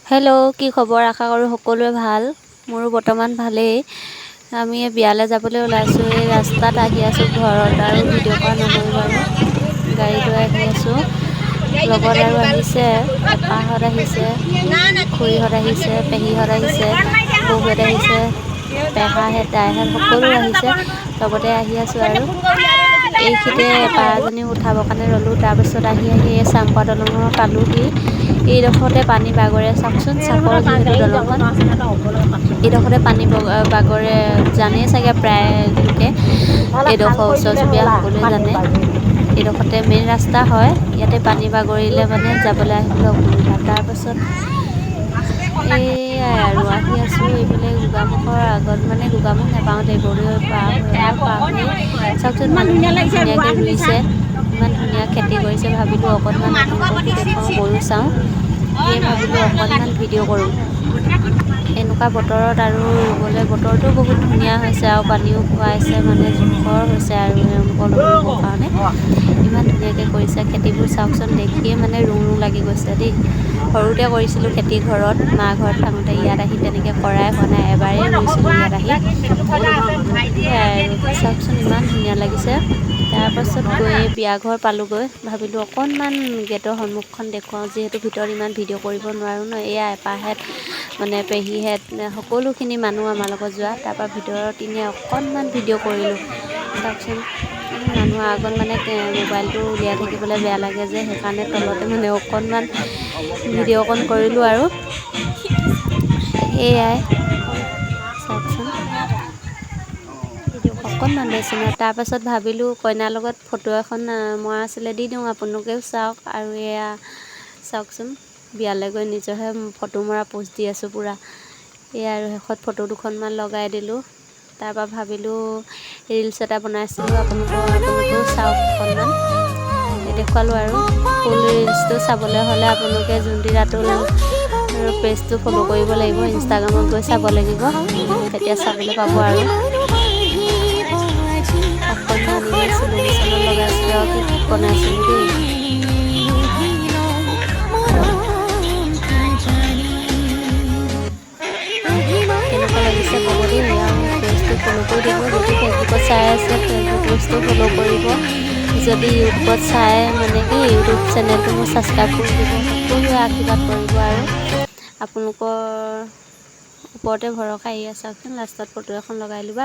Hello' কি খবৰ? আশা কৰোঁ সকলোৰে ভাল। মোৰো বৰ্তমান ভালেই। আমি বিয়ালৈ যাবলৈ ওলাইছোঁ। এই ৰাস্তাত আহি আছোঁ ঘৰত আৰু ভিডিঅ' কৰা নহ'ল বাৰু। গাড়ী লৈ আহি আছোঁ। লগত আৰু আহিছে, এপাহঁত আহিছে, খুৰীহঁত আহিছে, পেহীহঁত আহিছে, বৌহঁত আহিছে, পেহাহঁত, দাইহঁত সকলো আহিছে। লগতে আহি আছোঁ আৰু এইখিনিতে এপাহজনী উঠাবৰ কাৰণে ৰ'লোঁ। তাৰপিছত আহি এই চাম্পা দলঙৰ পালোঁহি। এইডোখৰতে পানী বাগৰে, চাওকচোন চাপৰ যিহেতু দলংখন, এইডোখৰতে পানী বাগৰে। জানেই চাগে প্ৰায় লোকে, এইডোখৰ ওচৰ চুবুৰীয়া সকলোৱে জানে। এইডোখৰতে মেইন ৰাস্তা হয়। ইয়াতে পানী বাগৰিলে মানে যাবলৈ আহিবলৈ অসুবিধা। তাৰপাছত এইয়াই আৰু আহি আছোঁ এইফালে গোগামুখৰ আগত, মানে গোগামুখ নাপাওঁতে বৰদৈ পাৰ হৈ আৰু পাৰ হৈ চাওকচোন মানুহখিনি ধুনীয়াকৈ ৰুইছে, ইমান ধুনীয়া খেতি কৰিছে। ভাবিলোঁ অকণমান আপোনালোককো দেখুৱাওঁ, ময়ো চাওঁ। সেয়ে ভাবিলোঁ অকণমান ভিডিঅ' কৰোঁ। এনেকুৱা বতৰত আৰু ৰুবলৈ, বতৰটো বহুত ধুনীয়া হৈছে আৰু পানীও খুৱাইছে, মানে জোখৰ হৈছে আৰু এওঁলোকৰ ৰুবৰ কাৰণে ইমান ধুনীয়াকৈ কৰিছে। খেতিবোৰ চাওকচোন, দেখিয়ে মানে ৰুং ৰুং লাগি গৈছে দেই। সৰুতে কৰিছিলোঁ খেতি ঘৰত, মা ঘৰত থাকোঁতে। ইয়াত আহি তেনেকৈ কৰাই হোৱা নাই, এবাৰেই ৰুইছিলোঁ ইয়াত আহি। সেয়াই আৰু চাওকচোন ইমান ধুনীয়া লাগিছে। তাৰপাছত গৈ বিয়া ঘৰ পালোঁগৈ। ভাবিলোঁ অকণমান গেটৰ সন্মুখখন দেখুৱাওঁ, যিহেতু ভিতৰত ইমান ভিডিঅ' কৰিব নোৱাৰোঁ ন। এয়া এপাহেঁত মানে পেহীহেঁত সকলোখিনি মানুহ আমাৰ লগত যোৱা। তাৰপৰা ভিতৰত ইনে অকণমান ভিডিঅ' কৰিলোঁ। চাওকচোন মানুহৰ আগত মানে মোবাইলটো উলিয়াই থাকিবলৈ বেয়া লাগে যে, সেইকাৰণে তলতে মানে অকণমান ভিডিঅ' অকণ কৰিলোঁ আৰু সেয়াই চাওকচোন অকণমান বেছি নহয়। তাৰপাছত ভাবিলোঁ কইনাৰ লগত ফটো এখন মৰা আছিলে, দি দিওঁ আপোনালোকেও চাওক। আৰু এয়া চাওকচোন, বিয়ালৈ গৈ নিজৰহে ফটো মৰা পোষ্ট দি আছোঁ পূৰা। এয়া আৰু শেষত ফটো দুখনমান লগাই দিলোঁ। তাৰপৰা ভাবিলোঁ ৰিলচ এটা বনাইছিলোঁ, আপোনালোকেও চাওক অকণমান। দেখুৱালোঁ আৰু ফুল ৰিলচটো চাবলৈ হ'লে আপোনালোকে জোনটি ৰাতুল পেজটো ফ'ল' কৰিব লাগিব, ইনষ্টাগ্ৰামত গৈ চাব লাগিব, তেতিয়া চাবলৈ পাব। আৰু অকণমান এনেই চিলনি মিচনত লগাইছিলোঁ আৰু কি বনাইছিলোঁ দেই। কেনেকুৱা লাগিছে ক'ব দেই। আৰু পেজটো ফ'ল' কৰি দিব। যদি ফেচবুকত চাই আছে, ফেচবুক পেজটো ফ'ল' কৰিব। যদি ইউটিউবত চাই, মানে কি ইউটিউব চেনেলটো মোৰ ছাবস্ক্ৰাইব কৰি দিব। সকলোৱে আশীৰ্বাদ কৰিব আৰু আপোনালোকৰ ওপৰতে ভৰসা। এয়া চাওকচোন লাষ্টত ফটো এখন লগাই ল'বা।